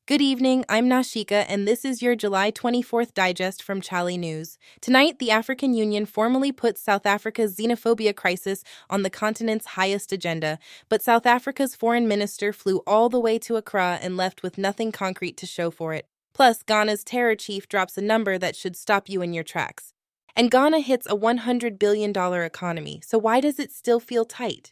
Good evening, I'm Nashika, and this is your July 24th digest from chale.news. Tonight, the African Union formally puts South Africa's xenophobia crisis on the continent's highest agenda, but South Africa's foreign minister flew all the way to Accra and left with nothing concrete to show for it. Plus, Ghana's terror chief drops a number that should stop you in your tracks. And Ghana hits a $100 billion economy, so why does it still feel tight?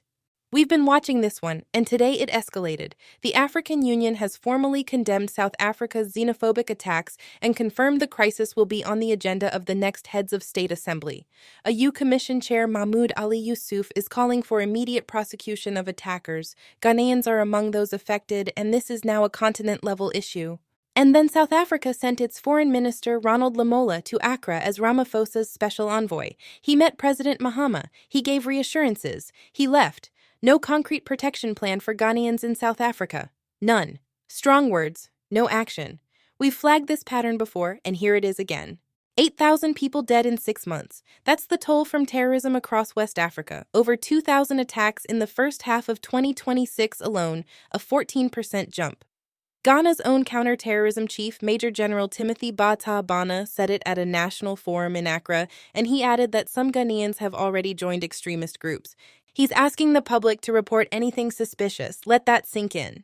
We've been watching this one, and today it escalated. The African Union has formally condemned South Africa's xenophobic attacks and confirmed the crisis will be on the agenda of the next Heads of State Assembly. A U Commission Chair Mahmoud Ali Yusuf is calling for immediate prosecution of attackers. Ghanaians are among those affected, and this is now a continent-level issue. And then South Africa sent its foreign minister Ronald Lamola to Accra as Ramaphosa's special envoy. He met President Mahama. He gave reassurances. He left. No concrete protection plan for Ghanaians in South Africa. None. Strong words, no action. We've flagged this pattern before, and here it is again. 8,000 people dead in 6 months. That's the toll from terrorism across West Africa. Over 2,000 attacks in the first half of 2026 alone, a 14% jump. Ghana's own counter-terrorism chief, Major General Timothy Bata said it at a national forum in Accra, and he added that some Ghanaians have already joined extremist groups. He's asking the public to report anything suspicious. Let that sink in.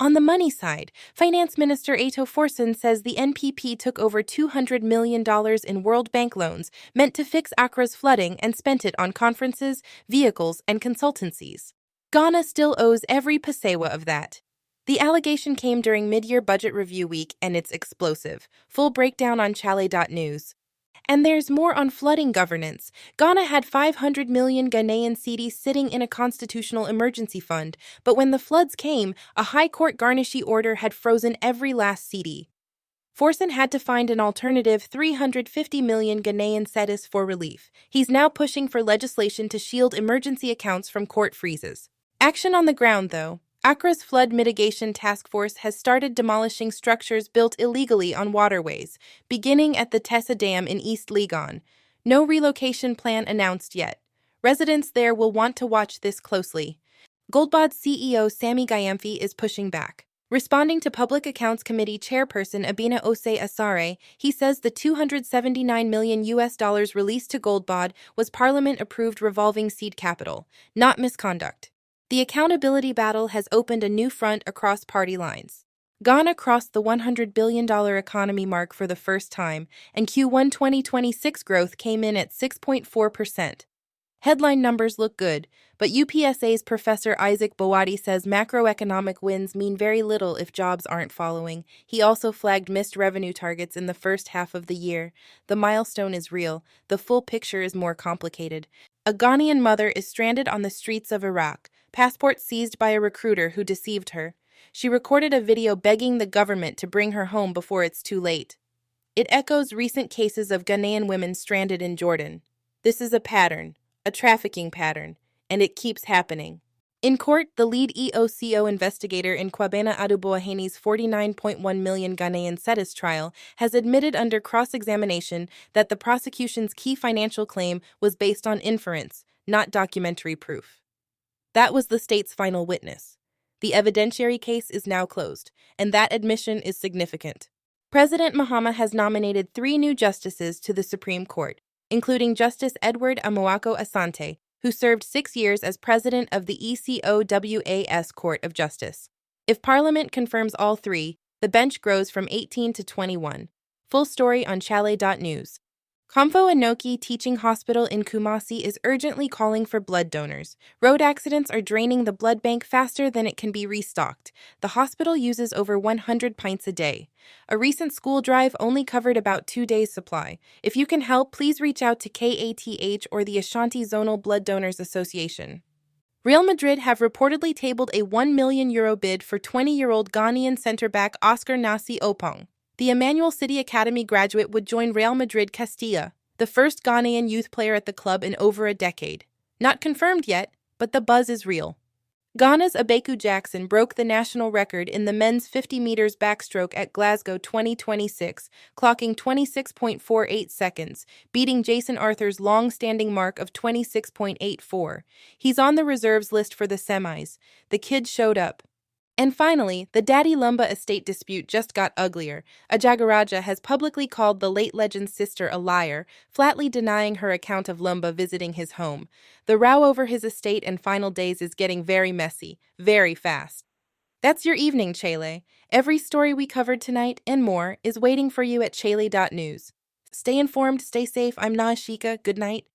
On the money side, Finance Minister Minister Forson says the NPP took over $200 million in World Bank loans meant to fix Accra's flooding and spent it on conferences, vehicles, and consultancies. Ghana still owes every pasewa of that. The allegation came during mid-year budget review week, and it's explosive. Full breakdown on chale.news. And there's more on flooding governance. Ghana had 500 million Ghanaian cedis sitting in a constitutional emergency fund, but when the floods came, a high court garnishee order had frozen every last cedi. Forson had to find an alternative 350 million Ghanaian cedis for relief. He's now pushing for legislation to shield emergency accounts from court freezes. Action on the ground, though. Accra's Flood Mitigation Task Force has started demolishing structures built illegally on waterways, beginning at the Tessa Dam in East Legon. No relocation plan announced yet. Residents there will want to watch this closely. GoldBod CEO Sammy Gyamfi is pushing back. Responding to Public Accounts Committee Chairperson Abeku Jackson, he says the $279 million released to GoldBod was Parliament-approved revolving seed capital, not misconduct. The accountability battle has opened a new front across party lines. Ghana crossed the $100 billion economy mark for the first time, and Q1 2026 growth came in at 6.4%. Headline numbers look good, but UPSA's Professor Isaac Boadi says macroeconomic wins mean very little if jobs aren't following. He also flagged missed revenue targets in the first half of the year. The milestone is real. The full picture is more complicated. A Ghanaian mother is stranded on the streets of Iraq, passport seized by a recruiter who deceived her. She recorded a video begging the government to bring her home before it's too late. It echoes recent cases of Ghanaian women stranded in Jordan. This is a pattern, a trafficking pattern, and it keeps happening. In court, the lead EOCO investigator in Kwabena Adu-Boahene's 49.1 million Ghanaian cedis trial has admitted under cross-examination that the prosecution's key financial claim was based on inference, not documentary proof. That was the state's final witness. The evidentiary case is now closed, and that admission is significant. President Mahama has nominated 3 new justices to the Supreme Court, including Justice Edward Amoako Asante, who served 6 years as president of the ECOWAS Court of Justice. If Parliament confirms all 3, the bench grows from 18 to 21. Full story on chale.news. Komfo Anoki Teaching Hospital in Kumasi is urgently calling for blood donors. Road accidents are draining the blood bank faster than it can be restocked. The hospital uses over 100 pints a day. A recent school drive only covered about 2 days' supply. If you can help, please reach out to KATH or the Ashanti Zonal Blood Donors Association. Real Madrid have reportedly tabled a €1 million bid for 20-year-old Ghanaian centre-back Oscar Naasei Oppong. The Emmanuel City Academy graduate would join Real Madrid Castilla, the first Ghanaian youth player at the club in over a decade. Not confirmed yet, but the buzz is real. Ghana's Abeku Jackson broke the national record in the men's 50 meters backstroke at Glasgow 2026, clocking 26.48 seconds, beating Jason Arthur's long-standing mark of 26.84. He's on the reserves list for the semis. The kid showed up. And finally, the Daddy Lumba estate dispute just got uglier. A Jagaraja has publicly called the late legend's sister a liar, flatly denying her account of Lumba visiting his home. The row over his estate and final days is getting very messy, very fast. That's your evening, Chale. Every story we covered tonight and more is waiting for you at chale.news. Stay informed, stay safe. I'm Naashika. Good night.